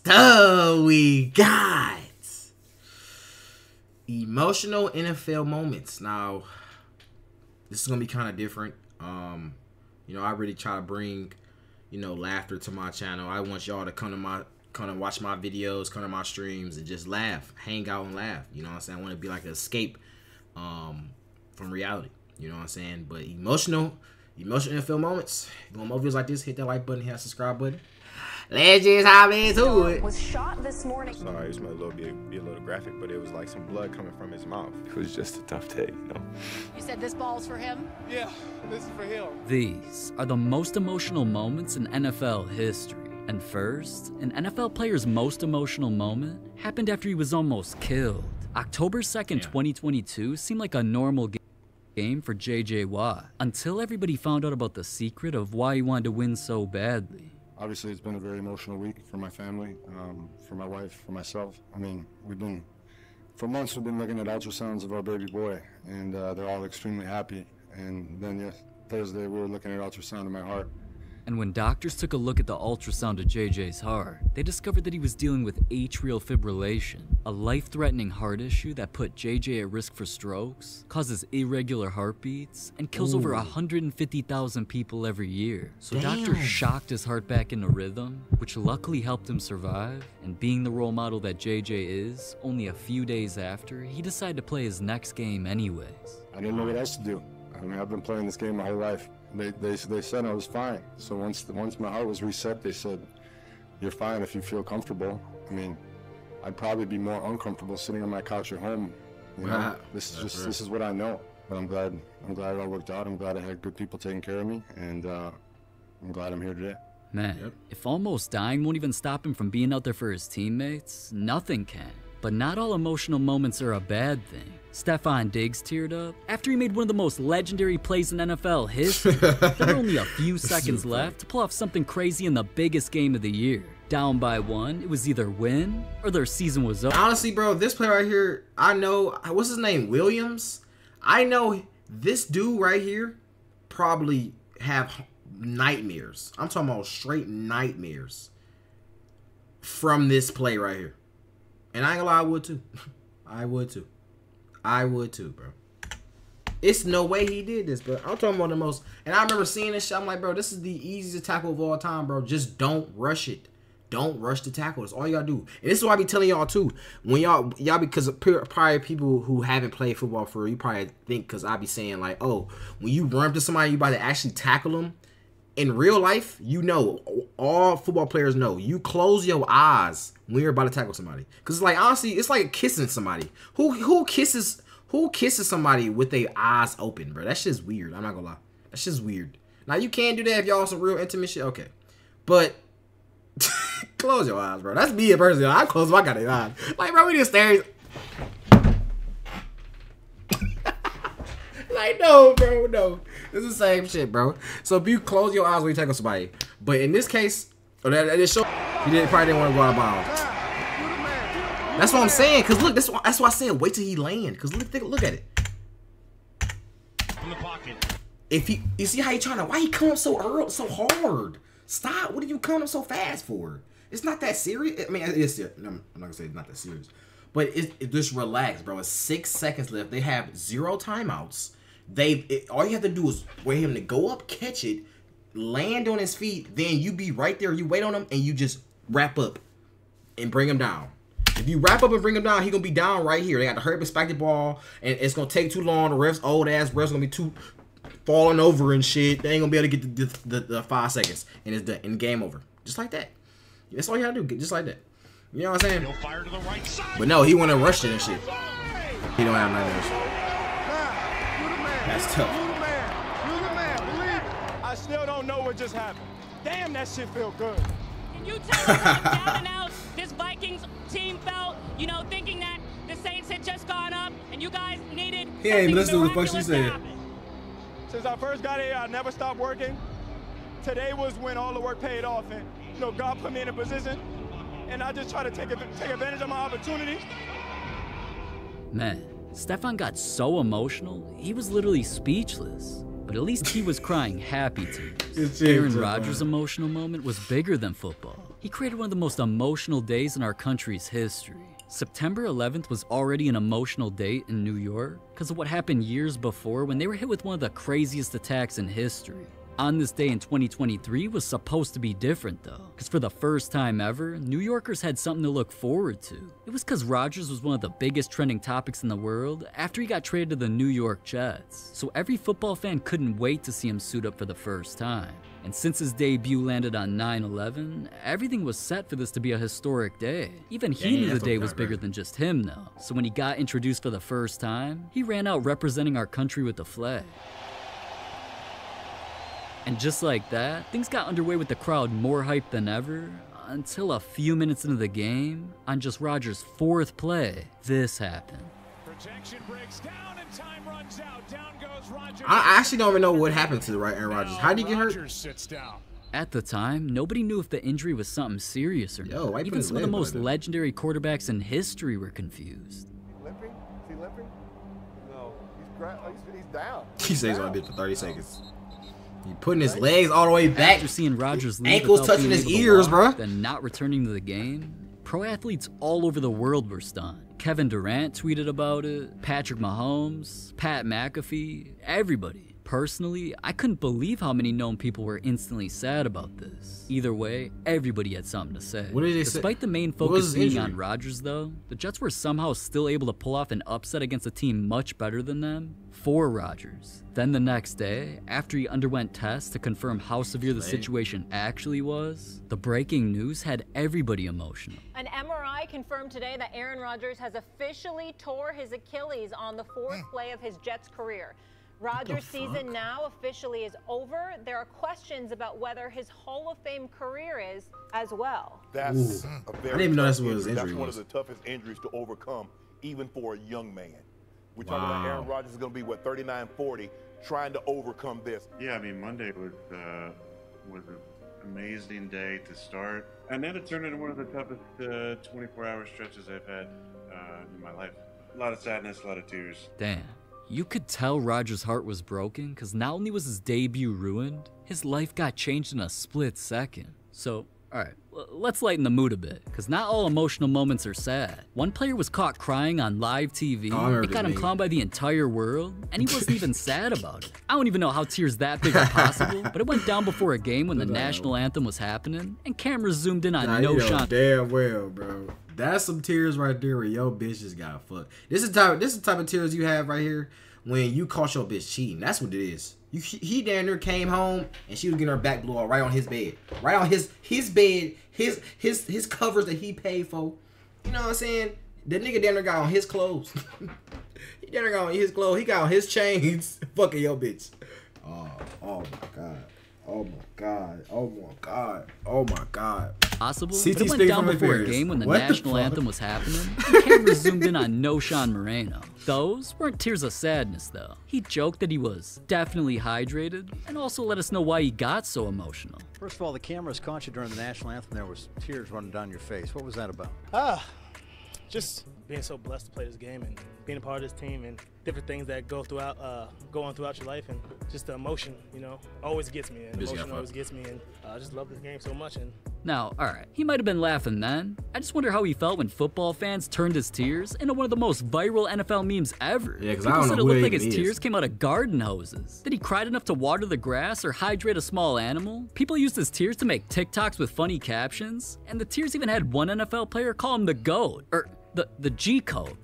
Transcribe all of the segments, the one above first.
up we got? Emotional NFL moments. Now, this is gonna be kind of different. You know, I really try to bring, you know, laughter to my channel. I want y'all to come to watch my videos, come to my streams, and just laugh, hang out and laugh. You know what I'm saying? I want to be like an escape from reality. You know what I'm saying? But emotional NFL moments. You want more videos like this? Hit that like button, hit that subscribe button. Let's just hop into it. Was shot this morning. Sorry, this might be a little graphic, but it was like some blood coming from his mouth. It was just a tough day, you know. You said this ball's for him? Yeah, this is for him. These are the most emotional moments in NFL history. And first, an NFL player's most emotional moment happened after he was almost killed. October 2nd, 2022 seemed like a normal game for J.J. Watt until everybody found out about the secret of why he wanted to win so badly. Obviously, it's been a very emotional week for my family, for my wife, for myself. I mean, for months we've been looking at ultrasounds of our baby boy, and they're all extremely happy. And then Thursday we were looking at ultrasound of my heart. And when doctors took a look at the ultrasound of JJ's heart, they discovered that he was dealing with atrial fibrillation, a life-threatening heart issue that put JJ at risk for strokes, causes irregular heartbeats, and kills over 150,000 people every year. So doctors shocked his heart back into rhythm, which luckily helped him survive, and being the role model that JJ is, only a few days after, he decided to play his next game anyways. I didn't know what else to do. I mean, I've been playing this game my whole life. They said I was fine. So once my heart was reset, they said, "You're fine if you feel comfortable." I mean, I'd probably be more uncomfortable sitting on my couch at home. You know, this is what I know. But I'm glad it all worked out. I'm glad I had good people taking care of me, and I'm glad I'm here today. Man, if almost dying won't even stop him from being out there for his teammates, nothing can. But not all emotional moments are a bad thing. Stefon Diggs teared up after he made one of the most legendary plays in NFL history. There were only a few seconds left to pull off something crazy in the biggest game of the year. Down by one, it was either win or their season was over. Honestly, bro, this player right here, I know, what's his name, Williams? I know this dude right here probably have nightmares. I'm talking about straight nightmares from this play right here. And I ain't gonna lie, I would too. I would too. I would too, bro. It's no way he did this, bro. I'm talking about the most. And I remember seeing this shit. I'm like, bro, this is the easiest tackle of all time, bro. Just don't rush it. Don't rush the tackle. That's all you gotta do. And this is what I be telling y'all too. When y'all because probably people who haven't played football for real, you probably think because I be saying like, oh, when you run up to somebody, you about to actually tackle them. In real life, you know, all football players know, you close your eyes when you're about to tackle somebody. Because, like, honestly, it's like kissing somebody. Who kisses somebody with their eyes open, bro? That shit's weird. I'm not gonna lie. That shit's weird. Now, you can do that if y'all on some real intimate shit. Okay. But close your eyes, bro. That's me personally. I close my goddamn eyes. Like, bro, we just staring. Like, no, bro, no. It's the same shit, bro. So if you close your eyes when you tackle somebody, but in this case, that show, you probably didn't want to go out of bounds. That's what I'm saying. Cause look, that's why I said wait till he land. Cause look at it. In the pocket. If you see how he trying to, why he come up so early, so hard? Stop. What are you coming up so fast for? It's not that serious. I mean, it's. I'm not gonna say it's not that serious, but it just relax, bro. It's 6 seconds left. They have 0 timeouts. All you have to do is wait him to go up, catch it, land on his feet, then you be right there, you wait on him, and you just wrap up and bring him down. If you wrap up and bring him down, he gonna be down right here. They got to hurry up and spike the ball, and it's gonna take too long. The refs, old ass refs, gonna be too falling over and shit. They ain't gonna be able to get the 5 seconds, and it's done, and game over. Just like that. That's all you gotta do, just like that. You know what I'm saying? He'll fire to the right side. But no, he wanna rush it and shit. He don't have nightmares. That's tough. You the man. Believe it. I still don't know what just happened. Damn, that shit feel good. Can you tell us how down and out this Vikings team felt, you know, thinking that the Saints had just gone up and you guys needed He ain't even listening to what the fuck she said. Since I first got here, I never stopped working. Today was when all the work paid off, and you know, God put me in a position, and I just try to take advantage of my opportunity. Man, Stefon got so emotional, he was literally speechless. But at least he was crying happy tears. Aaron Rodgers' emotional moment was bigger than football. He created one of the most emotional days in our country's history. September 11th was already an emotional date in New York because of what happened years before when they were hit with one of the craziest attacks in history. On this day in 2023 was supposed to be different though, because for the first time ever, New Yorkers had something to look forward to. It was because Rodgers was one of the biggest trending topics in the world after he got traded to the New York Jets, so every football fan couldn't wait to see him suit up for the first time. And since his debut landed on 9/11, everything was set for this to be a historic day. Even he knew the day was bigger than just him though, so when he got introduced for the first time, he ran out representing our country with the flag. And just like that, things got underway with the crowd more hyped than ever, until a few minutes into the game, on just Rodgers' 4th play, this happened. Protection breaks down and time runs out. Down goes Rodgers. I actually don't even know what happened to Aaron Rodgers. How did he get hurt? Rodgers sits down. At the time, nobody knew if the injury was something serious or Yo, why not. you put Even his some of the leg most like that? legendary quarterbacks in history were confused. Limping? Is he limping? No. He's down. He stays on a bit for 30 seconds. He putting his legs all the way back. After seeing Rodgers leave Ankles without touching being his able to ears, walk, bruh. then not returning to the game, pro athletes all over the world were stunned. Kevin Durant tweeted about it, Patrick Mahomes, Pat McAfee, everybody. Personally, I couldn't believe how many known people were instantly sad about this. Either way, everybody had something to say. What did they say? Despite the main What was focus his being injury? on Rodgers though, the Jets were somehow still able to pull off an upset against a team much better than them for Rodgers. Then the next day, after he underwent tests to confirm how severe the situation actually was, the breaking news had everybody emotional. An MRI confirmed today that Aaron Rodgers has officially tore his Achilles on the 4th play of his Jets career. Rodgers' season now officially is over. There are questions about whether his Hall of Fame career is as well. That's a I very didn't even know tough that's what his injury. injury That's one was. of the toughest injuries to overcome, even for a young man. We're talking about Aaron Rodgers is going to be, what, 39, 40, trying to overcome this. Yeah, I mean, Monday was an amazing day to start. And then it turned into one of the toughest 24-hour stretches I've had in my life. A lot of sadness, a lot of tears. Damn. You could tell Rodgers' heart was broken because not only was his debut ruined, his life got changed in a split second. So, alright, let's lighten the mood a bit, because not all emotional moments are sad. One player was caught crying on live TV, it got him clowned by the entire world, and he wasn't even sad about it. I don't even know how tears that big are possible, but it went down before a game when the national anthem was happening, and cameras zoomed in on You know Sean. damn well, bro. That's some tears right there where your bitch just got fucked. This is the type of tears you have right here when you caught your bitch cheating. That's what it is. He down there came home and she was getting her back blew out right on his bed, right on his bed, his covers that he paid for. You know what I'm saying? The nigga down there got on his clothes. He down there got on his clothes. He got on his chains. Fucking your bitch. Oh my god. Oh my god. Oh my god. Oh my god. Possible, CT but it went speaking down from before a experience. game when the What the national fuck? anthem was happening, and cameras zoomed in on Sean Moreno. Those weren't tears of sadness though. He joked that he was definitely hydrated, and also let us know why he got so emotional. First of all, the cameras caught you during the national anthem. There was tears running down your face. What was that about? Just being so blessed to play this game and being a part of this team and different things that go on throughout your life, and just the emotion, always gets me. And emotion always gets me, and I just love this game so much. And Now, alright, he might have been laughing then. I just wonder how he felt when football fans turned his tears into one of the most viral NFL memes ever. Yeah, 'cause People I don't said know it who looked that like his even tears is. came out of garden hoses. That he cried enough to water the grass or hydrate a small animal. People used his tears to make TikToks with funny captions, and the tears even had one NFL player call him the GOAT, or the G-Code,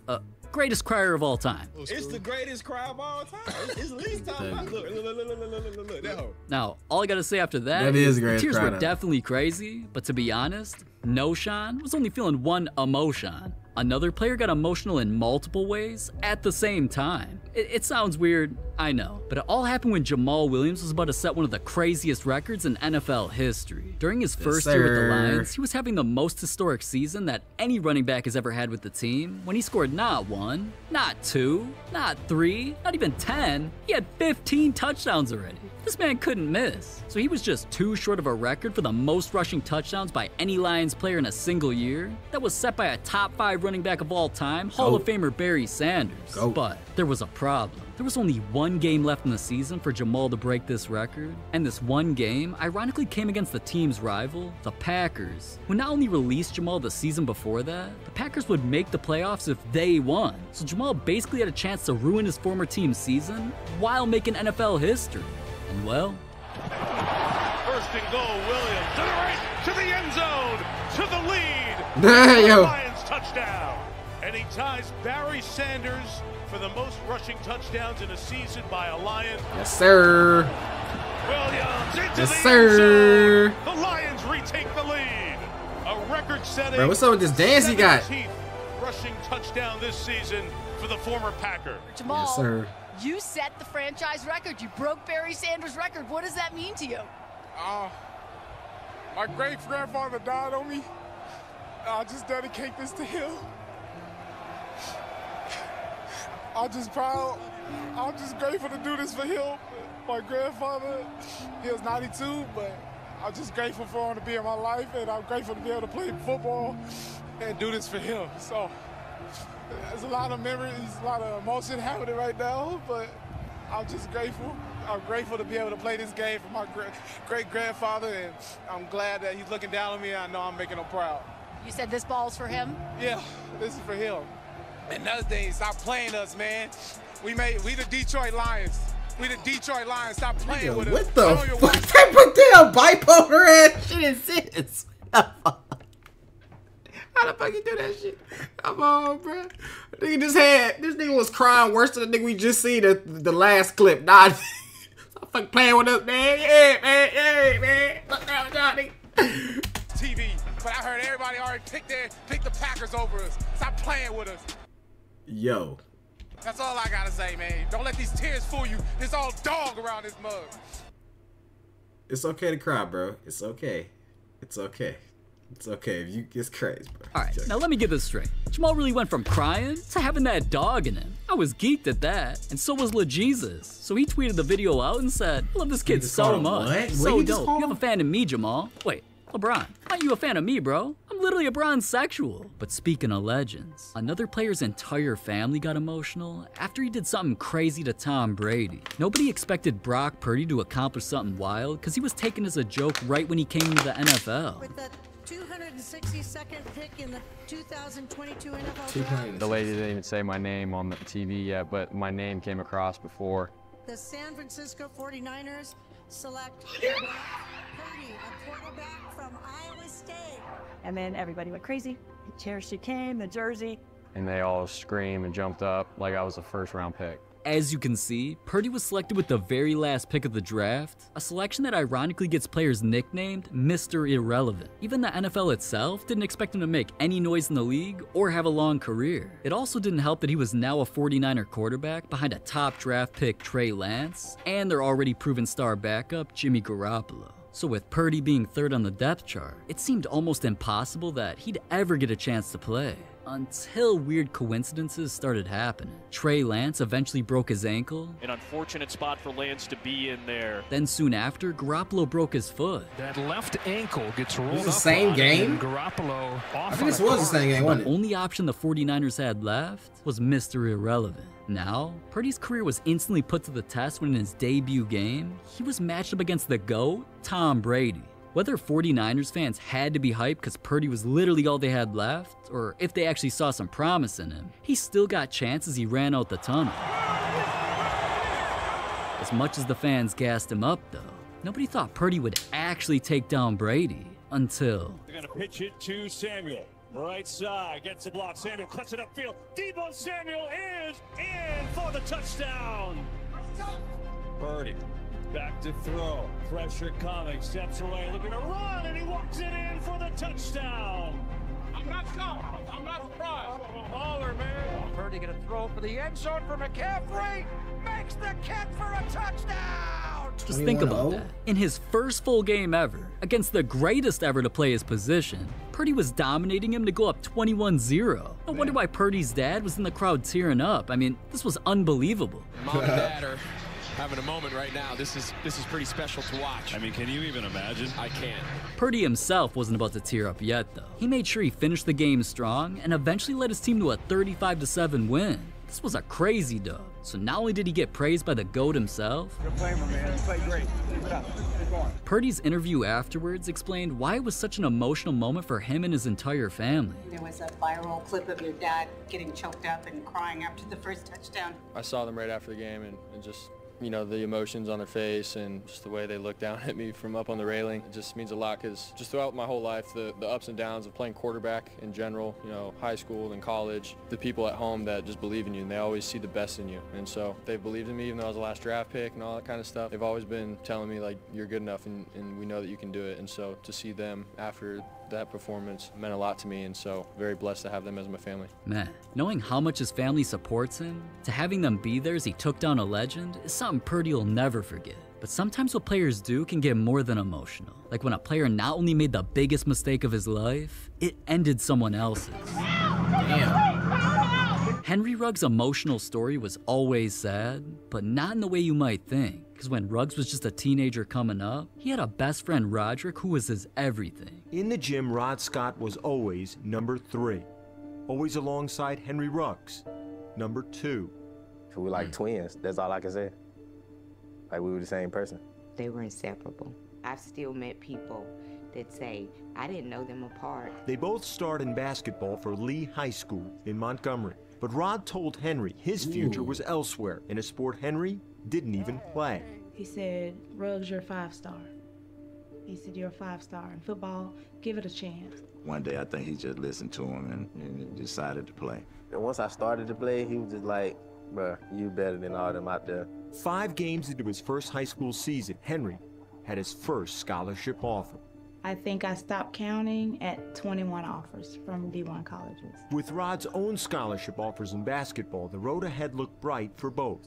greatest crier of all time. It's the greatest cry of all time. It's the least time. Look, that hoe. Now, all I gotta say after that, That is the greatest tears cry were now. definitely crazy, but to be honest, Sean was only feeling one emotion. Another player got emotional in multiple ways at the same time. It sounds weird, I know, but it all happened when Jamal Williams was about to set one of the craziest records in NFL history. During his first year with the Lions, he was having the most historic season that any running back has ever had with the team when he scored not 1, not 2, not 3, not even 10. He had 15 touchdowns already. This man couldn't miss. So he was just too short of a record for the most rushing touchdowns by any Lions player in a single year that was set by a top 5 5 running back of all time, Hall of Famer Barry Sanders. But there was a problem. There was only 1 game left in the season for Jamal to break this record, and this 1 game ironically came against the team's rival, the Packers, who not only released Jamal the season before that, the Packers would make the playoffs if they won. So Jamal basically had a chance to ruin his former team's season while making NFL history. And well, First and goal, Williams to the right, to the end zone, to the lead. Yo. Lions touchdown. And he ties Barry Sanders for the most rushing touchdowns in a season by a Lion. Yes, sir. Williams into Yes, the sir. end zone. The Lions retake the lead. A record-setting. Bro, what's up with this dance he got? 17th rushing touchdown this season for the former Packer. Jamal, Yes, sir. you set the franchise record. You broke Barry Sanders' record. What does that mean to you? My great-grandfather died on me. I just dedicate this to him. I'm just proud. I'm just grateful to do this for him. My grandfather, he was 92, but I'm just grateful for him to be in my life, and I'm grateful to be able to play football and do this for him. So there's a lot of memories, a lot of emotion happening right now, but I'm just grateful. I'm grateful to be able to play this game for my great-grandfather, and I'm glad that he's looking down on me, and I know I'm making him proud. You said this ball's for him? Yeah, this is for him. Another thing, stop playing us, man. We the Detroit Lions. We the Detroit Lions. Stop playing with us. What the fuck type of damn bipolar ass shit is this? How the fuck you do that shit? Come on, bro. This nigga was crying worse than the nigga we just seen the last clip. Nah, stop fucking playing with us, man. Yeah, man. Yeah, man. Fuck down with y'all, nigga. TV, but I heard everybody already picked the Packers over us. Stop playing with us. Yo. That's all I gotta say, man. Don't let these tears fool you. There's all dog around this mug. It's okay to cry, bro. It's okay. It's okay. It's okay. It's crazy, bro. Alright, now let me get this straight. Jamal really went from crying to having that dog in him. I was geeked at that, and so was LaJesus. So he tweeted the video out and said, I love this kid so much. What? So dope. You have a fan of me, Jamal. Wait, LeBron. Aren't you a fan of me, bro? I'm literally a Bron sexual. But speaking of legends, another player's entire family got emotional after he did something crazy to Tom Brady. Nobody expected Brock Purdy to accomplish something wild because he was taken as a joke right when he came into the NFL. With the 262nd pick in the 2022 NFL Draft, The lady didn't even say my name on the TV yet, but my name came across before. the San Francisco 49ers select Purdy, a quarterback from Iowa State. And then everybody went crazy. Here she came, the jersey. And they all screamed and jumped up like I was a first-round pick. As you can see, Purdy was selected with the very last pick of the draft, a selection that ironically gets players nicknamed Mr. Irrelevant. Even the NFL itself didn't expect him to make any noise in the league or have a long career. It also didn't help that he was now a 49er quarterback behind a top draft pick Trey Lance and their already proven star backup Jimmy Garoppolo. So with Purdy being third on the depth chart, it seemed almost impossible that he'd ever get a chance to play. Until weird coincidences started happening. Trey Lance eventually broke his ankle. An unfortunate spot for Lance to be in there. Then soon after, Garoppolo broke his foot. That left ankle gets rolled up. This is the same game? Garoppolo off. I think this was the same game, wasn't it? The only option the 49ers had left was Mr. Irrelevant. Now, Purdy's career was instantly put to the test when in his debut game, he was matched up against the GOAT, Tom Brady. Whether 49ers fans had to be hyped because Purdy was literally all they had left, or if they actually saw some promise in him, he still got chances he ran out the tunnel. As much as the fans gassed him up though, nobody thought Purdy would actually take down Brady until... They're gonna pitch it to Samuel. Right side, gets it blocked. Samuel cuts it upfield. Deebo Samuel is in for the touchdown. Purdy. Back to throw. Pressure coming. Steps away. Looking to run, and he walks it in for the touchdown. I'm not shocked. I'm not surprised. Baller, man. Purdy going to throw for the end zone for McCaffrey. Makes the catch for a touchdown. Just think about that. In his first full game ever, against the greatest ever to play his position, Purdy was dominating him to go up 21-0. I wonder why Purdy's dad was in the crowd tearing up. I mean, this was unbelievable. Mom and dad are having a moment right now. This is pretty special to watch. I mean, can you even imagine? I can't. Purdy himself wasn't about to tear up yet, though. He made sure he finished the game strong and eventually led his team to a 35-7 win. This was a crazy dub. So not only did he get praised by the GOAT himself, Good play, my man. You played great. Keep it up. Keep going. Purdy's interview afterwards explained why it was such an emotional moment for him and his entire family. There was a viral clip of your dad getting choked up and crying after the first touchdown. I saw them right after the game and just, you know, the emotions on their face and just the way they looked down at me from up on the railing. It just means a lot because just throughout my whole life, the ups and downs of playing quarterback in general, you know, high school and college, the people at home that just believe in you and they always see the best in you. And so they've believed in me even though I was the last draft pick and all that kind of stuff. They've always been telling me, like, you're good enough and we know that you can do it. And so to see them after that performance meant a lot to me, and so very blessed to have them as my family. Man, knowing how much his family supports him, to having them be there as he took down a legend, is something Purdy will never forget. But sometimes what players do can get more than emotional. Like when a player not only made the biggest mistake of his life, it ended someone else's. Damn. Henry Ruggs' emotional story was always sad, but not in the way you might think. Because when Ruggs was just a teenager coming up, he had a best friend, Roderick, who was his everything. In the gym, Rod Scott was always number 3. Always alongside Henry Ruggs, number 2. We were like twins, that's all I can say. Like we were the same person. They were inseparable. I've still met people that say, I didn't know them apart. They both starred in basketball for Lee High School in Montgomery. But Rod told Henry his future was elsewhere in a sport Henry didn't even play. He said, Ruggs, you're a 5-star. He said, you're a 5-star in football, give it a chance. One day I think he just listened to him and decided to play. And once I started to play, he was just like, bruh, you better than all them out there. 5 games into his first high school season, Henry had his first scholarship offer. I think I stopped counting at 21 offers from D1 colleges. With Rod's own scholarship offers in basketball, the road ahead looked bright for both.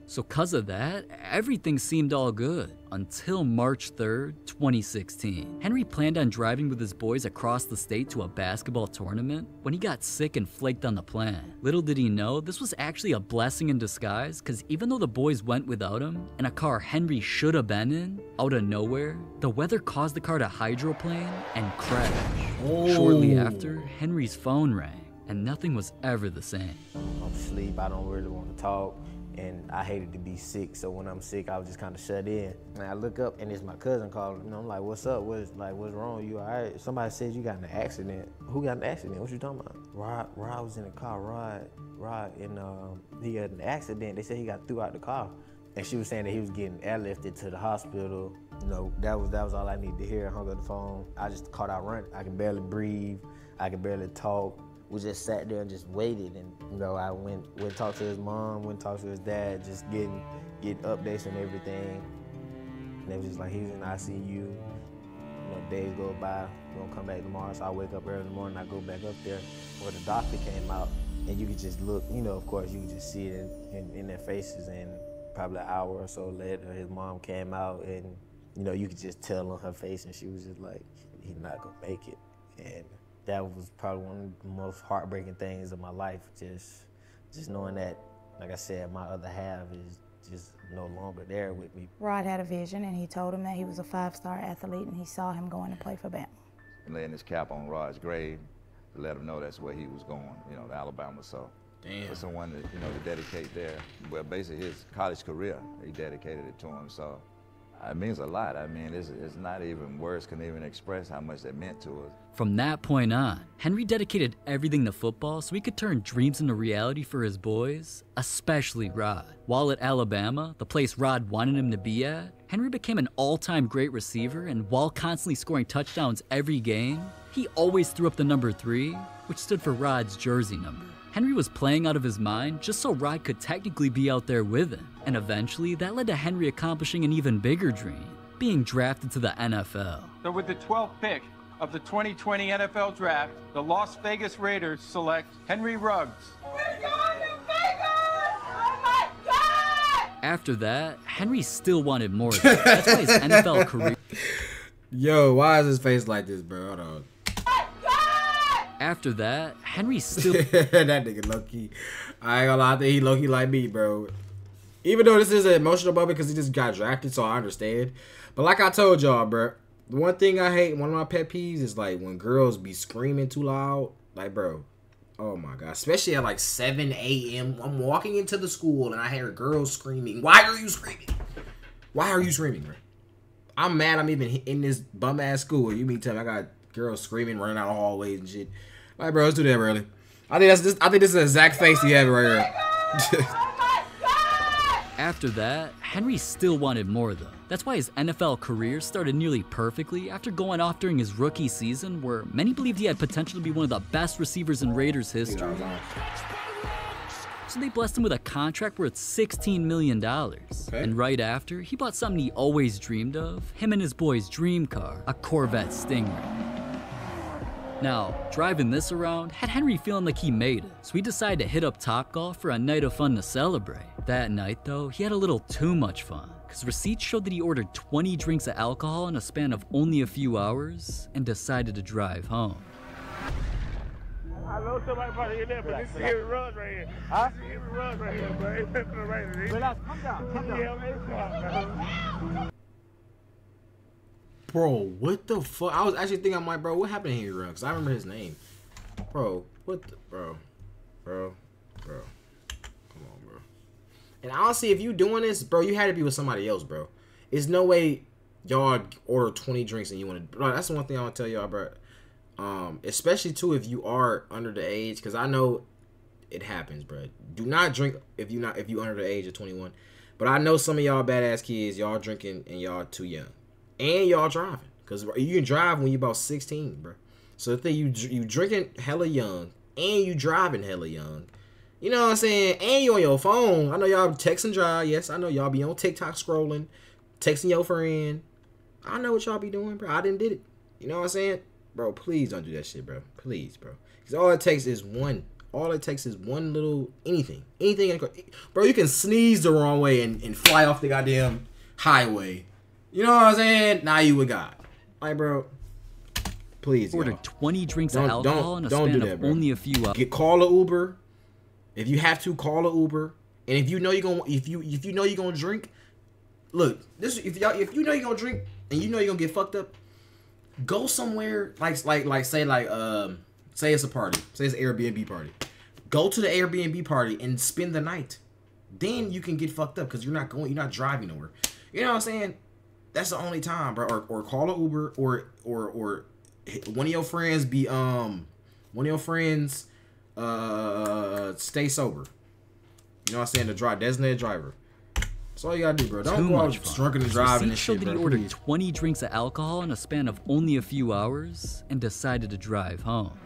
So cause of that, everything seemed all good until March 3rd, 2016. Henry planned on driving with his boys across the state to a basketball tournament when he got sick and flaked on the plan. Little did he know, this was actually a blessing in disguise, because even though the boys went without him, in a car Henry should have been in, out of nowhere, the weather caused the car to hydroplane and crash. Shortly after, Henry's phone rang, and nothing was ever the same. I'm asleep, I don't really want to talk. And I hated to be sick, so when I'm sick, I was just kind of shut in. And I look up, and it's my cousin calling. You know, I'm like, "What's up? What's wrong? You all right?" Somebody said you got in an accident. Who got in an accident? What you talking about? Rod was in the car. Rod, and he had an accident. They said he got threw out the car, and she was saying that he was getting airlifted to the hospital. You know, that was all I needed to hear. I hung up the phone. I just caught out running. I could barely breathe. I could barely talk. We just sat there and just waited, and you know, I went talk to his mom, went talk to his dad, just getting updates and everything. And they was just like, he was in ICU. You know, days go by, we're gonna come back tomorrow. So I wake up early in the morning, I go back up there where the doctor came out, and you could just look, you know, of course you could just see it in their faces. And probably an hour or so later, his mom came out, and you know, you could just tell on her face, and she was just like, he's not gonna make it. And that was probably one of the most heartbreaking things of my life, just knowing that, like I said, my other half is just no longer there with me. Rod had a vision, and he told him that he was a 5-star athlete, and he saw him going to play for Bama. And laying his cap on Rod's grave to let him know that's where he was going, you know, to Alabama. So for someone to, you know, to dedicate there, well, basically his college career, he dedicated it to him. So it means a lot. I mean, it's not even, words can even express how much that meant to us. From that point on, Henry dedicated everything to football so he could turn dreams into reality for his boys, especially Rod. While at Alabama, the place Rod wanted him to be at, Henry became an all-time great receiver, and while constantly scoring touchdowns every game, he always threw up the number 3, which stood for Rod's jersey number. Henry was playing out of his mind just so Rod could technically be out there with him, and eventually that led to Henry accomplishing an even bigger dream, being drafted to the NFL. So with the 12th pick of the 2020 NFL Draft, the Las Vegas Raiders select Henry Ruggs. We're going to Vegas! Oh my God! After that, Henry still wanted more. That's why his NFL career... Yo, why is his face like this, bro? Hold on. After that, Henry still... That nigga low-key. I ain't gonna lie, I think he low-key like me, bro. Even though this is an emotional moment because he just got drafted, so I understand. But like I told y'all, bro, the one thing I hate, one of my pet peeves is like when girls be screaming too loud. Like, bro, oh my God. Especially at like 7 a.m. I'm walking into the school and I hear girls screaming. Why are you screaming? Why are you screaming, bro? I'm mad I'm even in this bum-ass school. You mean tell me I got girls screaming, running out of hallways and shit. Like, bro, let's do that early. I think this is the exact face he had right here. After that, Henry still wanted more though. That's why his NFL career started nearly perfectly after going off during his rookie season, where many believed he had potential to be one of the best receivers in Raiders history. So they blessed him with a contract worth $16 million. Okay. And right after, he bought something he always dreamed of, him and his boy's dream car, a Corvette Stingray. Now, driving this around had Henry feeling like he made it, so he decided to hit up Topgolf for a night of fun to celebrate. That night, though, he had a little too much fun, because receipts showed that he ordered 20 drinks of alcohol in a span of only a few hours and decided to drive home. I know somebody probably in there, but this is Henry Ruggs right here. Huh? This is Henry Ruggs right here, bro. Relax, calm down. Yeah, Bro, what the fuck? I was actually thinking, I'm like, bro, what happened to Henry Ruggs? Because I remember his name. Bro, what the, bro. Come on, bro. And honestly, if you doing this, bro, you had to be with somebody else, bro. There's no way y'all order 20 drinks and you want to, bro, that's the one thing I want to tell y'all, bro. Especially, too, if you are under the age, because I know it happens, bro. Do not drink if you under the age of 21. But I know some of y'all badass kids, y'all drinking and y'all too young. And y'all driving, because you can drive when you're about 16, bro. So the thing, you drinking hella young, and you driving hella young. You know what I'm saying? And you on your phone. I know y'all text and drive. Yes, I know y'all be on TikTok scrolling, texting your friend. I know what y'all be doing, bro. I didn't did it. You know what I'm saying? Bro, please don't do that shit, bro. Please, bro. Because all it takes is one. All it takes is one little anything. Bro, you can sneeze the wrong way and fly off the goddamn highway. You know what I'm saying? Now you a god. Like, bro, please. Ordered 20 drinks of alcohol in a span of only a few hours. Call an Uber. If you have to, call an Uber. And if you know you're gonna, if you know you're gonna drink, look, this if you know you're gonna drink and you know you're gonna get fucked up, go somewhere say it's a party, say it's an Airbnb party. Go to the Airbnb party and spend the night. Then you can get fucked up because you're not driving nowhere. You know what I'm saying? That's the only time, bro. Or call an Uber, or one of your friends stay sober. You know what I'm saying? The designated driver. That's all you gotta do, bro. Don't go out drunken and driving and shit, bro. He ordered 20 drinks of alcohol in a span of only a few hours and decided to drive home.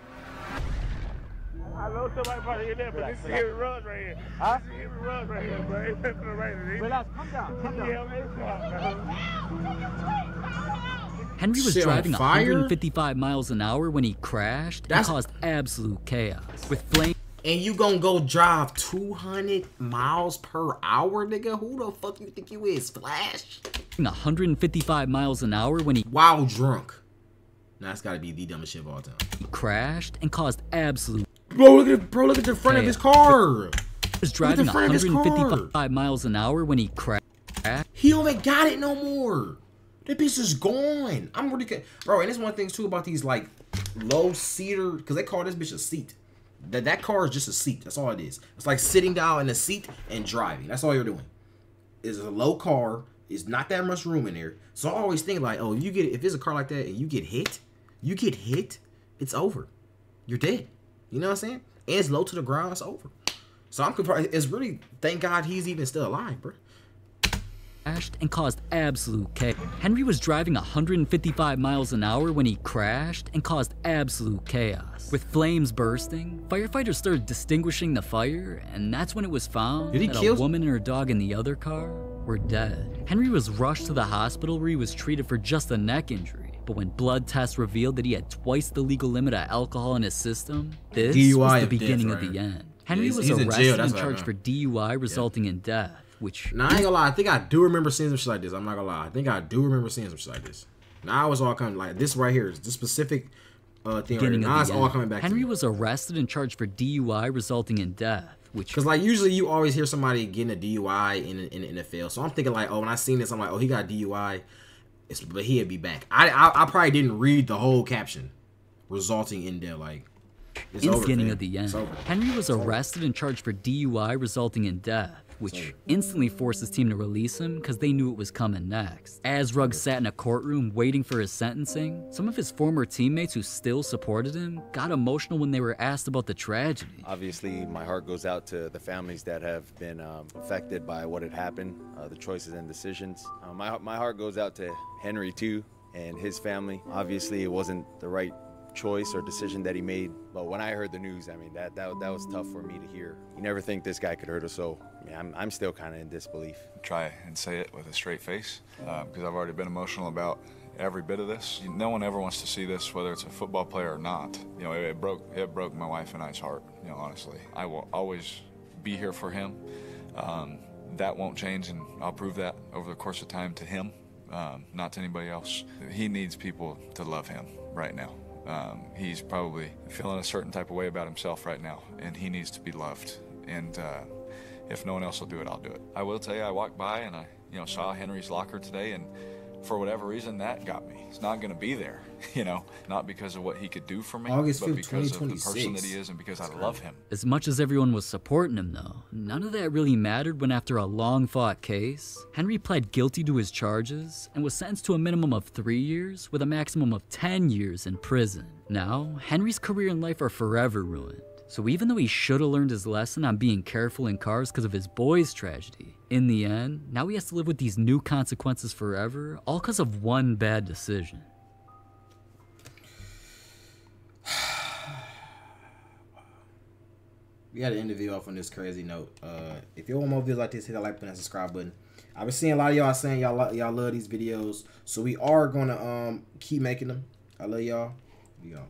I know somebody probably in there, but this is Henry Ruggs right here. Huh? This is Henry Ruggs right here, bro. Relax, calm down. Henry was driving 155 miles an hour when he crashed and caused absolute chaos. With flames. And you gonna go drive 200 miles per hour, nigga? Who the fuck you think you is, Flash? 155 miles an hour when he... While drunk. Now, that's gotta be the dumbest shit of all time. He crashed and caused absolute... Bro, look at the front of his car. He was driving 155 miles an hour when he crashed. He don't even got it no more. That bitch is gone. I'm really... Bro, and there's one thing, too, about these, like, low-seater... Because they call this bitch a seat. That car is just a seat. That's all it is. It's like sitting down in a seat and driving. That's all you're doing. It's a low car. It's not that much room in there. So I always think like, oh, if there's a car like that and you get hit, it's over. You're dead. You know what I'm saying? And it's low to the ground. It's over. So I'm surprised. It's really, thank God he's even still alive, bro. And caused absolute chaos. Henry was driving 155 miles an hour when he crashed and caused absolute chaos. With flames bursting, firefighters started distinguishing the fire, and that's when it was found that a woman and her dog in the other car were dead. Henry was rushed to the hospital where he was treated for just a neck injury, but when blood tests revealed that he had twice the legal limit of alcohol in his system, this was the beginning of the end. Henry was arrested and charged for DUI resulting in death. Now, I ain't gonna lie, I think I do remember seeing some shit like this. I'm not gonna lie. I think I do remember seeing some shit like this. Now it's all coming, like, this right here is the specific thing right here. Now it's all coming back Henry was arrested and charged for DUI resulting in death, Because like usually you always hear somebody getting a DUI in the NFL. So I'm thinking like, oh, when I seen this, I'm like, oh, he got a DUI, but he'll be back. I probably didn't read the whole caption, resulting in death. Like, it's in the over, beginning man. of the end, It's over. Henry was arrested and charged for DUI resulting in death, which instantly forced his team to release him because they knew it was coming next. As Ruggs sat in a courtroom waiting for his sentencing, some of his former teammates who still supported him got emotional when they were asked about the tragedy. Obviously, my heart goes out to the families that have been affected by what had happened, the choices and decisions. My heart goes out to Henry too and his family. Obviously, it wasn't the right choice or decision that he made, but when I heard the news, I mean, that was tough for me to hear. You never think this guy could hurt us, so I mean, I'm still kind of in disbelief. Try and say it with a straight face, because I've already been emotional about every bit of this. No one ever wants to see this, whether it's a football player or not. You know, it broke my wife and I's heart, you know, honestly. I will always be here for him. That won't change, and I'll prove that over the course of time to him, not to anybody else. He needs people to love him right now. He's probably feeling a certain type of way about himself right now, and he needs to be loved. And if no one else will do it, I'll do it. I will tell you, I walked by and I saw Henry's locker today, and for whatever reason, that got me. It's not going to be there, not because of what he could do for me, August 5th, but because of the 2026. person that he is and because I love him. As much as everyone was supporting him though, none of that really mattered when after a long-fought case, Henry pled guilty to his charges and was sentenced to a minimum of 3 years with a maximum of 10 years in prison. Now, Henry's career and life are forever ruined. So even though he should have learned his lesson on being careful in cars because of his boy's tragedy, in the end, now he has to live with these new consequences forever, all because of one bad decision. We got to end the video off on this crazy note. If you want more videos like this, hit that like button and subscribe button. I've been seeing a lot of y'all saying y'all love these videos, so we are gonna keep making them. I love y'all. We out.